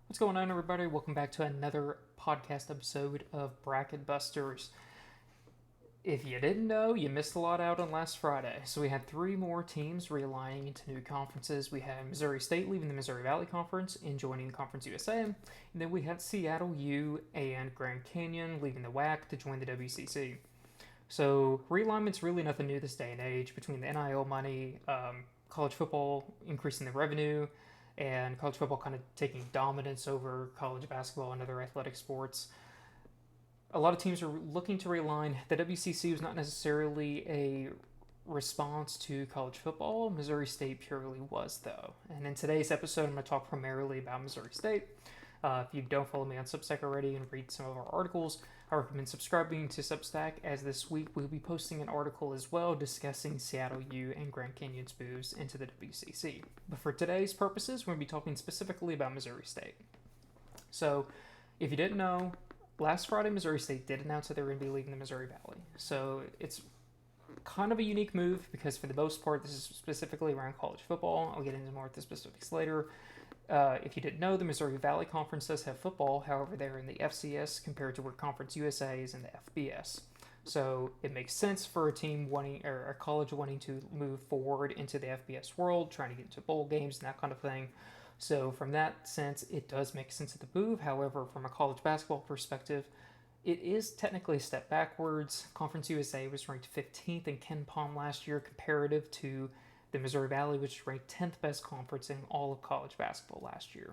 What's going on, everybody? Welcome back to another podcast episode of BracketBusters. If you didn't know, you missed a lot out on last Friday. So we had three more teams realigning into new conferences. We had Missouri State leaving the Missouri Valley Conference and joining Conference USA. And then we had Seattle U and Grand Canyon leaving the WAC to join the WCC. So realignment's really nothing new this day and age between the NIL money, college football increasing the revenue, and college football kind of taking dominance over college basketball and other athletic sports. A lot of teams are looking to realign. The WCC was not necessarily a response to college football. Missouri State purely was, though. And in today's episode, I'm going to talk primarily about Missouri State. If you don't follow me on Substack already and read some of our articles, I recommend subscribing to Substack, as this week we'll be posting an article as well discussing Seattle U and Grand Canyon's moves into the WCC. But for today's purposes, we're going to be talking specifically about Missouri State. So, if you didn't know, last Friday Missouri State did announce that they were going to be leaving the Missouri Valley. So, it's kind of a unique move because for the most part, this is specifically around college football. I'll get into more of the specifics later. If you didn't know, the Missouri Valley Conference does have football. However, they're in the FCS compared to where Conference USA is in the FBS. So it makes sense for a team wanting, or a college wanting to move forward into the FBS world, trying to get into bowl games and that kind of thing. So from that sense, it does make sense of the move. However, from a college basketball perspective, it is technically a step backwards. Conference USA was ranked 15th in Ken Palm last year, comparative to the Missouri Valley, which is ranked 10th best conference in all of college basketball last year.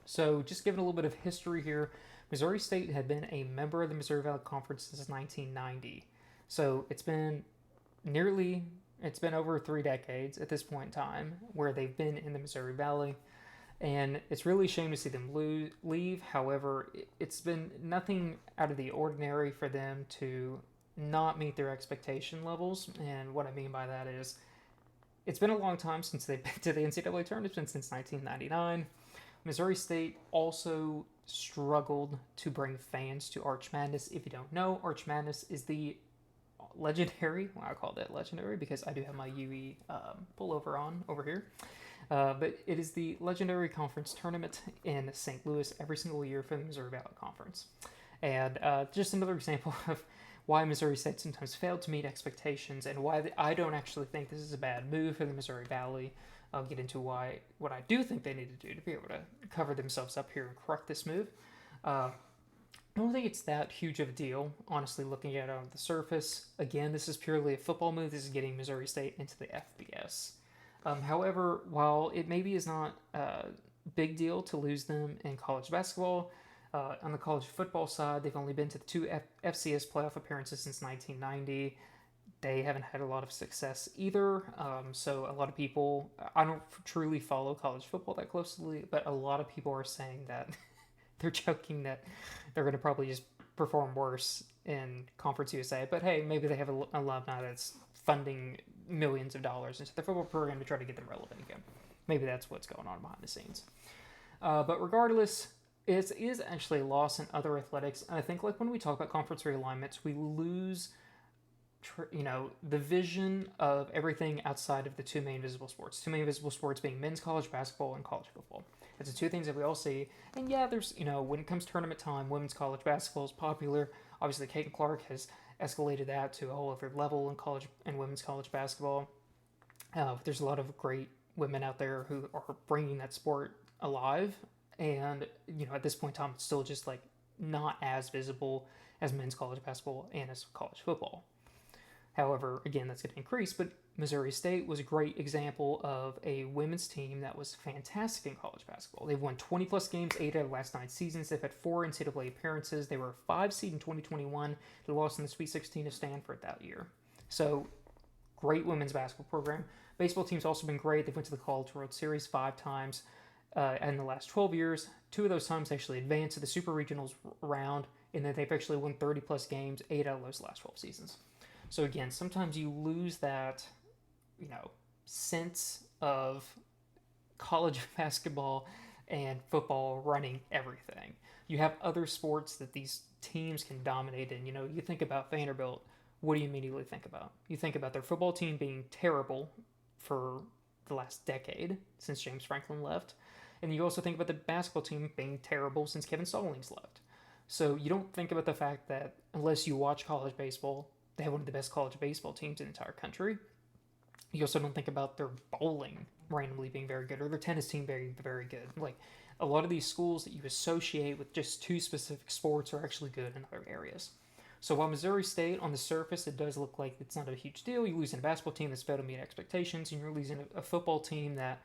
So, just giving a little bit of history here, Missouri State had been a member of the Missouri Valley Conference since 1990. So, it's been over 3 decades at this point in time where they've been in the Missouri Valley. And it's really a shame to see them leave. However, it's been nothing out of the ordinary for them to not meet their expectation levels. And what I mean by that is it's been a long time since they've been to the NCAA tournament. It's been since 1999. Missouri State also struggled to bring fans to Arch Madness. If you don't know, Arch Madness is the legendary, well, I call that legendary because I do have my UE pullover on over here. But it is the legendary conference tournament in St. Louis every single year for the Missouri Valley Conference. And just another example of why Missouri State sometimes failed to meet expectations and why I don't actually think this is a bad move for the Missouri Valley. I'll get into what I do think they need to do to be able to cover themselves up here and correct this move. I don't think it's that huge of a deal, honestly, looking at it on the surface. Again, this is purely a football move. This is getting Missouri State into the FBS. However, while it maybe is not a big deal to lose them in college basketball, on the college football side, they've only been to the two FCS playoff appearances since 1990. They haven't had a lot of success either. So a lot of people, I don't truly follow college football that closely, but a lot of people are saying that they're joking that they're going to probably just perform worse in Conference USA. But hey, maybe they have an alumni that's funding millions of dollars into the football program to try to get them relevant again. Maybe that's what's going on behind the scenes. But regardless, it is actually a loss in other athletics. And I think like when we talk about conference realignments, we lose the vision of everything outside of the two main visible sports. Two main visible sports being men's college basketball and college football. It's the two things that we all see. And yeah, there's, when it comes tournament time, women's college basketball is popular. Obviously, Caitlin Clark has escalated that to a whole other level in college and women's college basketball. There's a lot of great women out there who are bringing that sport alive. And, at this point in time, it's still just like not as visible as men's college basketball and as college football. However, again, that's going to increase, but Missouri State was a great example of a women's team that was fantastic in college basketball. They've won 20 plus games 8 out of the last 9 seasons. They've had 4 NCAA appearances. They were a 5 seed in 2021. They lost in the Sweet 16 to Stanford that year. So, great women's basketball program. Baseball team's also been great. They went to the College World Series 5 times in the last 12 years. 2 of those times they actually advanced to the Super Regionals round, and then they've actually won 30 plus games 8 out of those last 12 seasons. So again, sometimes you lose that, sense of college basketball and football running everything. You have other sports that these teams can dominate in. You think about Vanderbilt, what do you immediately think about? You think about their football team being terrible for the last decade since James Franklin left. And you also think about the basketball team being terrible since Kevin Stallings left. So you don't think about the fact that unless you watch college baseball, they have one of the best college baseball teams in the entire country. You also don't think about their bowling randomly being very good or their tennis team being very good. Like a lot of these schools that you associate with just two specific sports are actually good in other areas. So while Missouri State, on the surface, it does look like it's not a huge deal. You're losing a basketball team that's failed to meet expectations, and you're losing a football team that,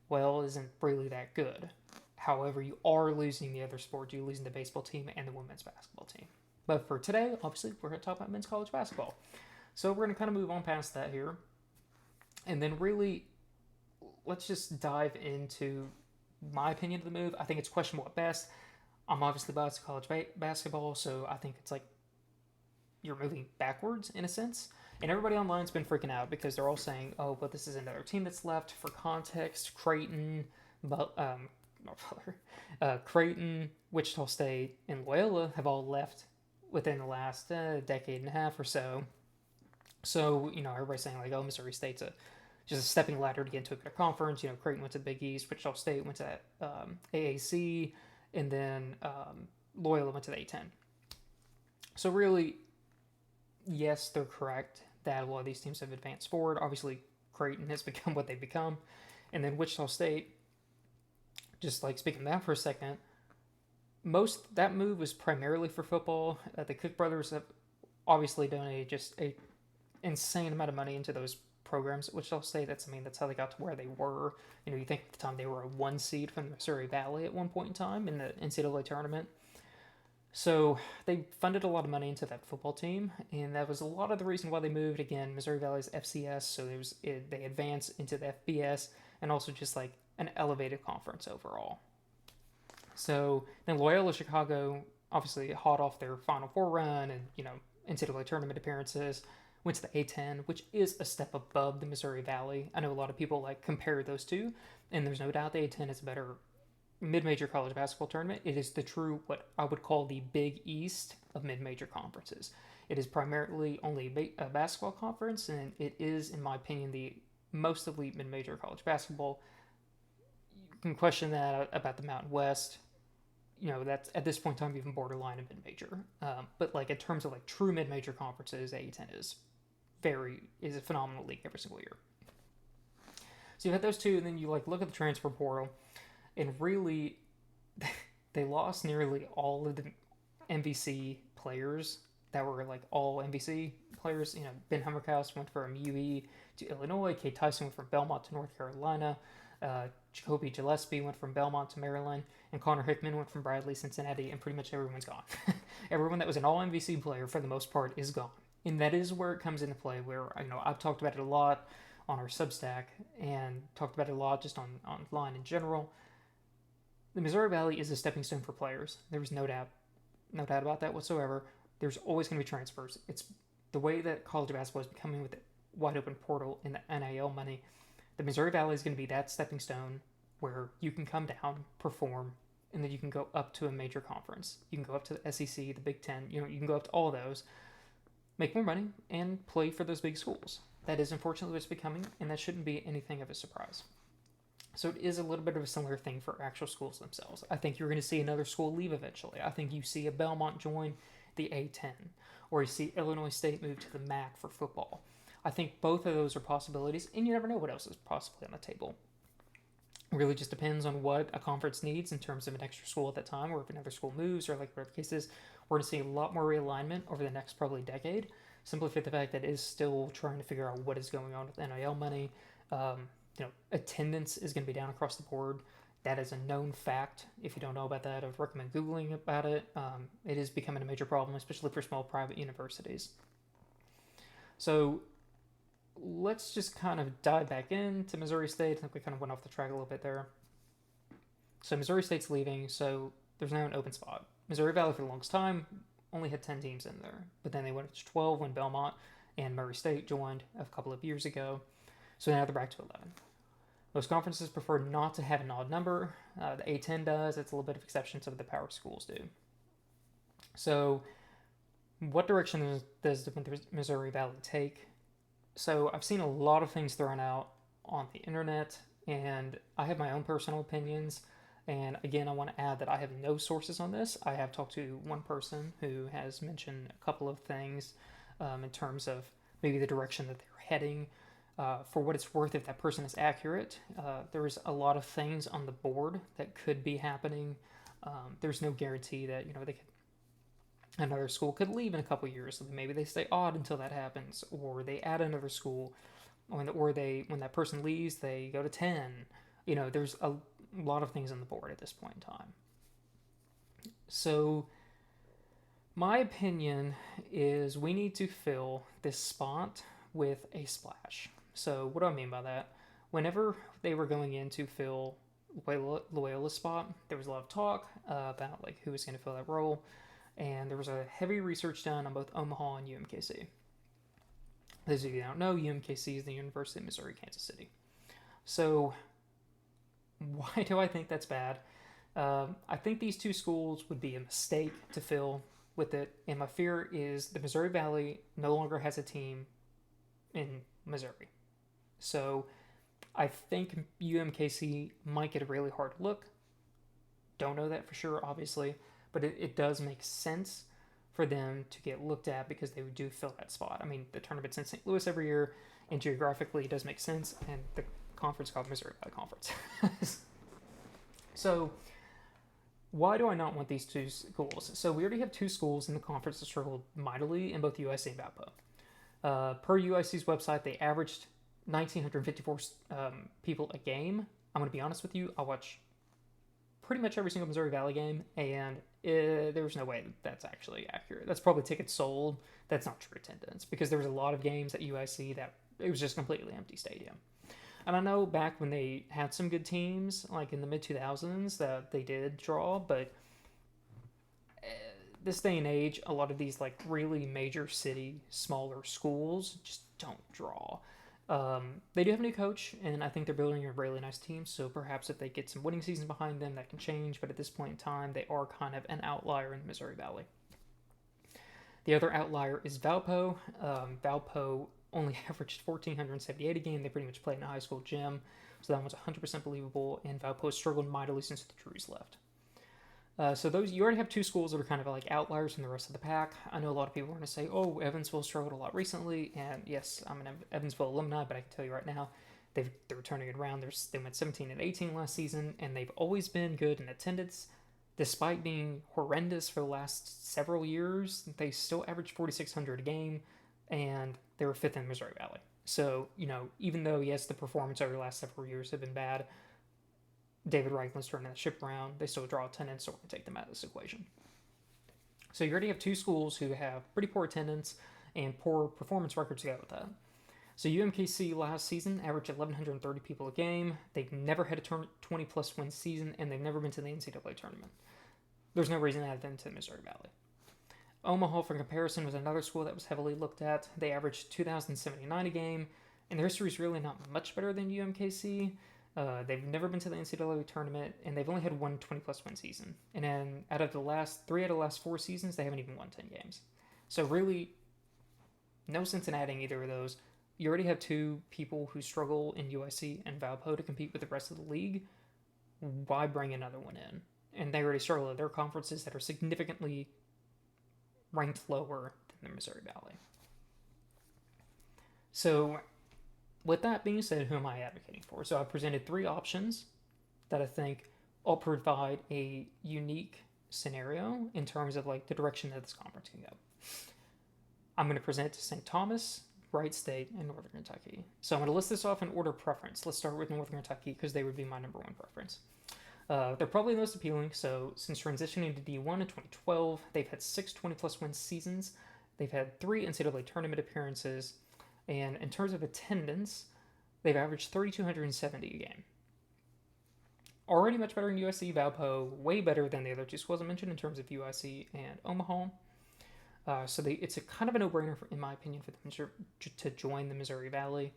well, isn't really that good. However, you are losing the other sports. You're losing the baseball team and the women's basketball team. But for today, obviously, we're going to talk about men's college basketball. So we're going to kind of move on past that here. And then really, let's just dive into my opinion of the move. I think it's questionable at best. I'm obviously biased to college basketball, so I think it's like you're moving backwards in a sense. And everybody online's been freaking out because they're all saying, oh, but this is another team that's left. For context, Creighton, Creighton, Wichita State, and Loyola have all left within the last decade and a half or so. So, everybody's saying like, oh, Missouri State's just a stepping ladder to get into a better conference. Creighton went to the Big East, Wichita State went to AAC, and then Loyola went to the A10. So really, yes, they're correct that a lot of these teams have advanced forward. Obviously, Creighton has become what they've become. And then Wichita State, just like speaking of that for a second, that move was primarily for football. The Cook brothers have obviously donated just a insane amount of money into those programs at Wichita State. That's how they got to where they were. You think at the time they were a 1 seed from the Missouri Valley at one point in time in the NCAA tournament. So they funded a lot of money into that football team, and that was a lot of the reason why they moved. Again, Missouri Valley's FCS, so they advanced into the FBS, and also just like an elevated conference overall. So then Loyola Chicago, obviously hot off their Final Four run and NCAA tournament appearances, went to the A10, which is a step above the Missouri Valley. I know a lot of people compare those two, and there's no doubt the A10 is a better mid-major college basketball tournament. It is the true, what I would call the Big East of mid-major conferences. It is primarily only a basketball conference, and it is, in my opinion, the most elite mid-major college basketball. You can question that about the Mountain West. That's at this point in time even borderline a mid-major. But in terms of true mid-major conferences, A10 is a phenomenal league every single year. So you have those two, and then you look at the transfer portal. And really, they lost nearly all of the MVC players that were all MVC players. Ben Hummerkaus went from UE to Illinois. Kate Tyson went from Belmont to North Carolina. Jacoby Gillespie went from Belmont to Maryland. And Connor Hickman went from Bradley, Cincinnati. And pretty much everyone's gone. Everyone that was an all-MVC player, for the most part, is gone. And that is where it comes into play, where I've talked about it a lot on our Substack and talked about it a lot just online in general. The Missouri Valley is a stepping stone for players. There's no doubt about that whatsoever. There's always going to be transfers. It's the way that college basketball is becoming with the wide open portal and the NIL money. The Missouri Valley is going to be that stepping stone where you can come down, perform, and then you can go up to a major conference. You can go up to the SEC, the Big Ten. You can go up to all those, make more money, and play for those big schools. That is unfortunately what it's becoming, and that shouldn't be anything of a surprise. So it is a little bit of a similar thing for actual schools themselves. I think you're going to see another school leave eventually. I think you see a Belmont join the A10, or you see Illinois State move to the MAC for football. I think both of those are possibilities, and you never know what else is possibly on the table. It really just depends on what a conference needs in terms of an extra school at that time, or if another school moves, or whatever the case is. We're going to see a lot more realignment over the next probably decade, simply for the fact that it is still trying to figure out what is going on with NIL money. Attendance is going to be down across the board. That is a known fact. If you don't know about that, I'd recommend Googling about it. It is becoming a major problem, especially for small private universities. So let's just kind of dive back into Missouri State. I think we kind of went off the track a little bit there. So Missouri State's leaving, so there's now an open spot. Missouri Valley for the longest time only had 10 teams in there, but then they went up to 12 when Belmont and Murray State joined a couple of years ago. So now they're back to 11. Most conferences prefer not to have an odd number. The A10 does. It's a little bit of exception to what the power schools do. So what direction does the Missouri Valley take? So I've seen a lot of things thrown out on the internet and I have my own personal opinions. And again, I want to add that I have no sources on this. I have talked to one person who has mentioned a couple of things in terms of maybe the direction that they're heading. For what it's worth, if that person is accurate, there's a lot of things on the board that could be happening. There's no guarantee that they could, another school could leave in a couple years. Maybe they stay odd until that happens, or they add another school, or they when that person leaves, they go to 10. There's a lot of things on the board at this point in time. So my opinion is we need to fill this spot with a splash. So what do I mean by that? Whenever they were going in to fill Loyola's spot, there was a lot of talk about like who was going to fill that role, and there was a heavy research done on both Omaha and UMKC. Those of you that don't know, UMKC is the University of Missouri, Kansas City. So why do I think that's bad? I think these two schools would be a mistake to fill with it, and my fear is the Missouri Valley no longer has a team in Missouri. So I think UMKC might get a really hard look. Don't know that for sure, obviously, but it does make sense for them to get looked at because they do fill that spot. I mean, the tournament's in St. Louis every year, and geographically it does make sense, and the conference called Missouri Valley Conference. So why do I not want these two schools? So we already have two schools in the conference that struggled mightily in both UIC and Valpo. Per UIC's website, they averaged 1,954 people a game. I'm going to be honest with you, I watch pretty much every single Missouri Valley game, and there's no way that's actually accurate. That's probably tickets sold. That's not true attendance, because there was a lot of games at UIC that it was just completely empty stadium. And I know back when they had some good teams, like in the mid-2000s, that they did draw, but this day and age, a lot of these like really major city, smaller schools just don't draw. They do have a new coach, and I think they're building a really nice team, so perhaps if they get some winning seasons behind them, that can change, but at this point in time, they are kind of an outlier in the Missouri Valley. The other outlier is Valpo. Valpo only averaged 1,478 a game. They pretty much played in a high school gym, so that one's 100% believable, and Valpo has struggled mightily since the Drews left. So those, you already have two schools that are kind of like outliers from the rest of the pack. I know a lot of people are going to say, oh, Evansville struggled a lot recently, and yes, I'm an Evansville alumni, but I can tell you right now, they're turning it around. They went 17 and 18 last season, and they've always been good in attendance. Despite being horrendous for the last several years, they still averaged 4,600 a game, and they were fifth in Missouri Valley. So, even though, yes, the performance over the last several years have been bad, David Reichl's turning that ship around. They still draw attendance, so we're going to take them out of this equation. So you already have two schools who have pretty poor attendance and poor performance records to go with that. So UMKC last season averaged 1,130 people a game. They've never had a 20-plus win season, and they've never been to the NCAA tournament. There's no reason to add them to the Missouri Valley. Omaha, for comparison, was another school that was heavily looked at. They averaged 2,079 a game, and their history is really not much better than UMKC. They've never been to the NCAA tournament, and they've only had one 20-plus win season. And then three out of the last 4 seasons, they haven't even won 10 games. So really, no sense in adding either of those. You already have two people who struggle in UIC and Valpo to compete with the rest of the league. Why bring another one in? And they already struggle at their conferences that are significantly ranked lower than the Missouri Valley. So with that being said, who am I advocating for? So I presented 3 options that I think all provide a unique scenario in terms of like the direction that this conference can go. I'm going to present to St. Thomas, Wright State, and Northern Kentucky. So I'm going to list this off in order of preference. Let's start with Northern Kentucky because they would be my number 1 preference. They're probably the most appealing. So since transitioning to D1 in 2012, they've had 6 20-plus win seasons. They've had 3 NCAA tournament appearances. And in terms of attendance, they've averaged 3,270 a game. Already much better than USC, Valpo, way better than the other 2 schools I mentioned in terms of UIC and Omaha. So it's a kind of a no-brainer, in my opinion, for them to join the Missouri Valley.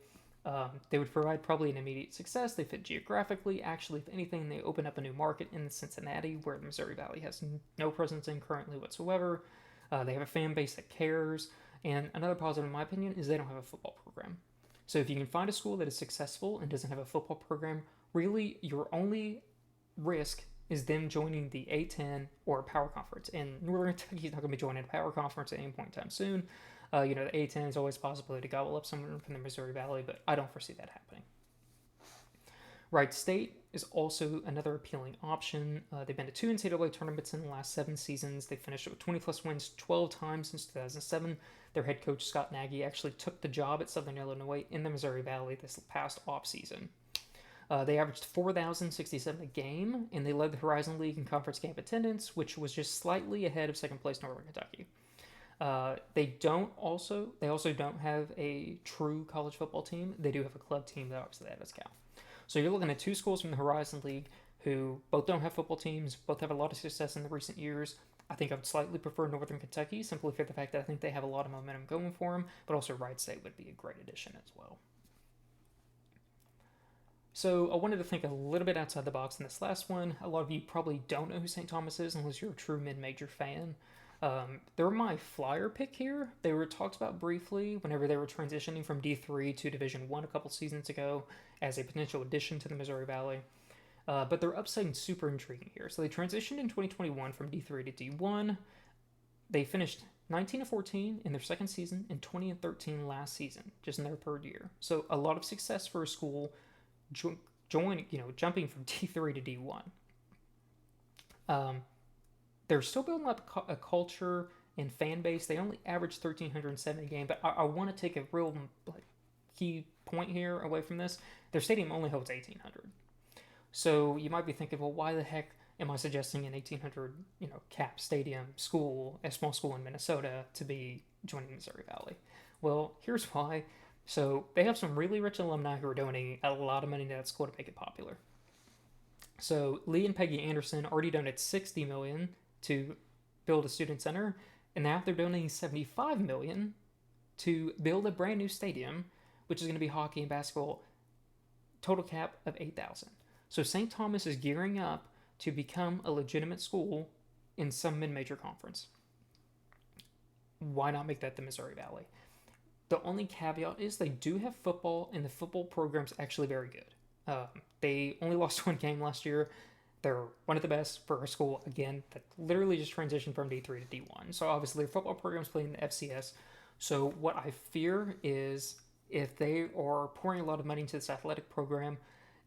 They would provide probably an immediate success. They fit geographically. Actually, if anything, they open up a new market in Cincinnati, where the Missouri Valley has no presence in currently whatsoever. They have a fan base that cares. And another positive, in my opinion, is they don't have a football program. So if you can find a school that is successful and doesn't have a football program, really your only risk is them joining the A10 or a power conference. And Northern Kentucky is not going to be joining a power conference at any point in time soon. The A10 is always a possibility to gobble up someone from the Missouri Valley, but I don't foresee that happening. Wright State is also another appealing option. They've been to 2 NCAA tournaments in the last 7 seasons. They finished with 20-plus wins 12 times since 2007. Their head coach, Scott Nagy, actually took the job at Southern Illinois in the Missouri Valley this past offseason. They averaged 4,067 a game, and they led the Horizon League in conference game attendance, which was just slightly ahead of second place Northern Kentucky. They also don't have a true college football team. They do have a club team that obviously that does count. So you're looking at 2 schools from the Horizon League who both don't have football teams, both have a lot of success in the recent years. I think I would slightly prefer Northern Kentucky simply for the fact that I think they have a lot of momentum going for them, but also Wright State would be a great addition as well. So I wanted to think a little bit outside the box in this last one. A lot of you probably don't know who St. Thomas is unless you're a true mid-major fan. They're my flyer pick here. They were talked about briefly whenever they were transitioning from D3 to Division I a couple seasons ago as a potential addition to the Missouri Valley. But their upside is super intriguing here. So they transitioned in 2021 from D3 to D1. They finished 19-14 in their second season and 20-13 last season, just in their third year. So a lot of success for a school jumping from D3 to D1. They're still building up a culture and fan base. They only average 1,307 a game, but I want to take a real key point here away from this. Their stadium only holds 1,800. So you might be thinking, well, why the heck am I suggesting an 1,800 cap stadium school, a small school in Minnesota, to be joining the Missouri Valley? Well, here's why. So they have some really rich alumni who are donating a lot of money to that school to make it popular. So Lee and Peggy Anderson already donated $60 million to build a student center, and now they're donating $75 million to build a brand new stadium, which is going to be hockey and basketball, total cap of 8,000. So St. Thomas is gearing up to become a legitimate school in some mid-major conference. Why not make that the Missouri Valley? The only caveat is they do have football, and the football program's actually very good. They only lost 1 game last year. They're one of the best for a school, again, that literally just transitioned from D3 to D1. So obviously their football program's playing the FCS. So what I fear is if they are pouring a lot of money into this athletic program,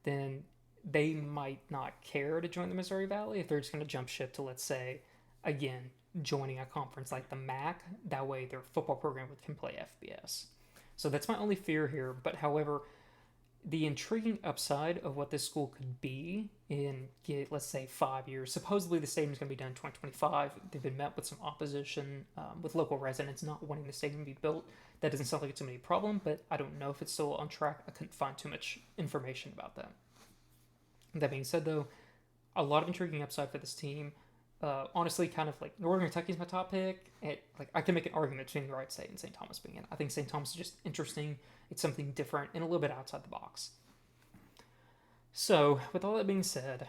then they might not care to join the Missouri Valley if they're just going to jump ship to, let's say, again, joining a conference like the MAC. That way their football program can play FBS. So that's my only fear here. But however, the intriguing upside of what this school could be in, let's say, 5 years. Supposedly the stadium is going to be done in 2025. They've been met with some opposition with local residents not wanting the stadium to be built. That doesn't sound like it's going to be a problem, but I don't know if it's still on track. I couldn't find too much information about that. That being said, though, a lot of intriguing upside for this team. Honestly, kind of like Northern Kentucky is my top pick. I can make an argument between Wright State and St. Thomas being in. I think St. Thomas is just interesting. It's something different and a little bit outside the box. So, with all that being said,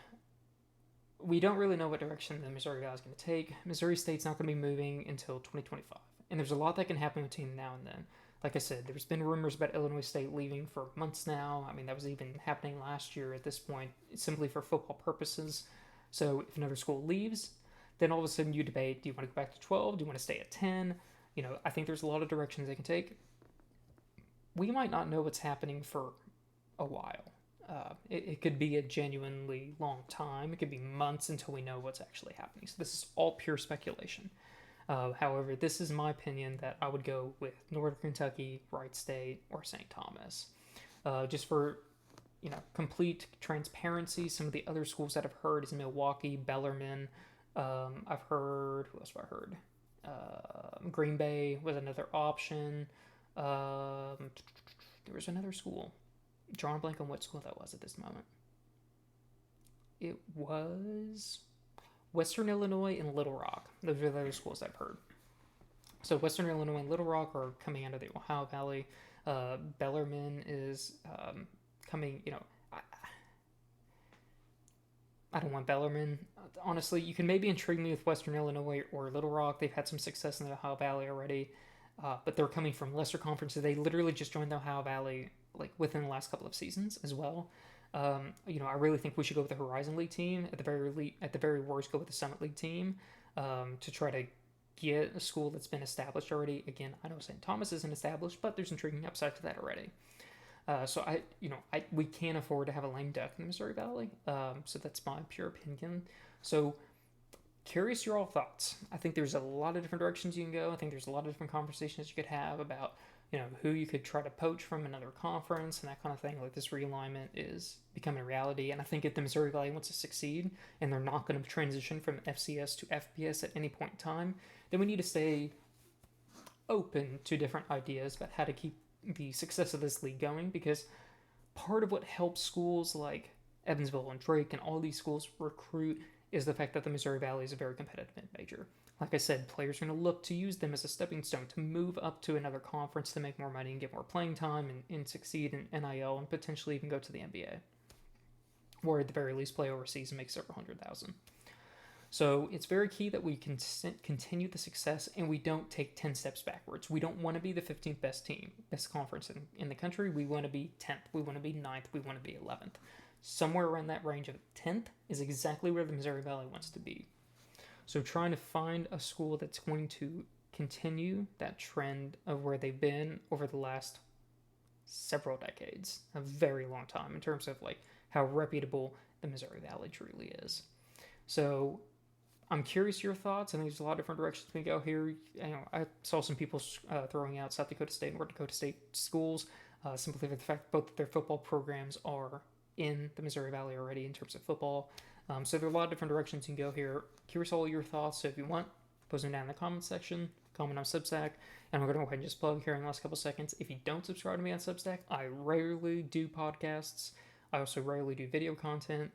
we don't really know what direction the Missouri Valley is going to take. Missouri State's not going to be moving until 2025. And there's a lot that can happen between now and then. Like I said, there's been rumors about Illinois State leaving for months now. I mean, that was even happening last year at this point, simply for football purposes. So if another school leaves, then all of a sudden you debate, do you want to go back to 12? Do you want to stay at 10? I think there's a lot of directions they can take. We might not know what's happening for a while. It could be a genuinely long time. It could be months until we know what's actually happening. So this is all pure speculation. However, this is my opinion that I would go with Northern Kentucky, Wright State, or St. Thomas. Just for complete transparency, some of the other schools that I've heard is Milwaukee, Bellarmine. I've heard, who else have I heard? Green Bay was another option. There was another school. Drawing a blank on what school that was at this moment. It was Western Illinois and Little Rock. Those are the other schools I've heard. So Western Illinois and Little Rock are coming out of the Ohio Valley. Bellarmine is coming, I don't want Bellarmine. Honestly, you can maybe intrigue me with Western Illinois or Little Rock. They've had some success in the Ohio Valley already, but they're coming from lesser conferences. They literally just joined the Ohio Valley like within the last couple of seasons as well. I really think we should go with the Horizon League team. At the very worst, go with the Summit League team to try to get a school that's been established already. Again, I know St. Thomas isn't established, but there's intriguing upside to that already. We can't afford to have a lame duck in the Missouri Valley. So that's my pure opinion. So curious your all thoughts. I think there's a lot of different directions you can go. I think there's a lot of different conversations you could have about, who you could try to poach from another conference and that kind of thing. Like, this realignment is becoming a reality. And I think if the Missouri Valley wants to succeed and they're not going to transition from FCS to FBS at any point in time, then we need to stay open to different ideas about how to keep the success of this league going, because part of what helps schools like Evansville and Drake and all these schools recruit is the fact that the Missouri Valley is a very competitive mid-major. Like I said, players are going to look to use them as a stepping stone to move up to another conference to make more money and get more playing time and succeed in NIL and potentially even go to the NBA. Or at the very least play overseas and make several $100,000. So it's very key that we can continue the success and we don't take 10 steps backwards. We don't want to be the 15th best conference in the country. We want to be 10th. We want to be 9th. We want to be 11th. Somewhere around that range of 10th is exactly where the Missouri Valley wants to be. So trying to find a school that's going to continue that trend of where they've been over the last several decades, a very long time, in terms of like how reputable the Missouri Valley truly is. So I'm curious your thoughts. I think there's a lot of different directions we can go here. I saw some people throwing out South Dakota State and North Dakota State schools simply for the fact that both of their football programs are in the Missouri Valley already in terms of football. So there are a lot of different directions you can go here. Curious all your thoughts. So if you want, post them down in the comment section, comment on Substack, and I'm going to go ahead and just plug here in the last couple seconds. If you don't subscribe to me on Substack, I rarely do podcasts. I also rarely do video content.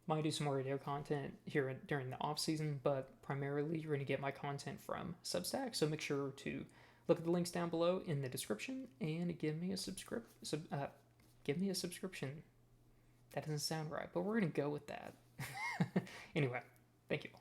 Might do some more radio content here during the off season, but primarily you're going to get my content from Substack. So make sure to look at the links down below in the description and give me a subscription. That doesn't sound right, but we're going to go with that. Anyway, thank you.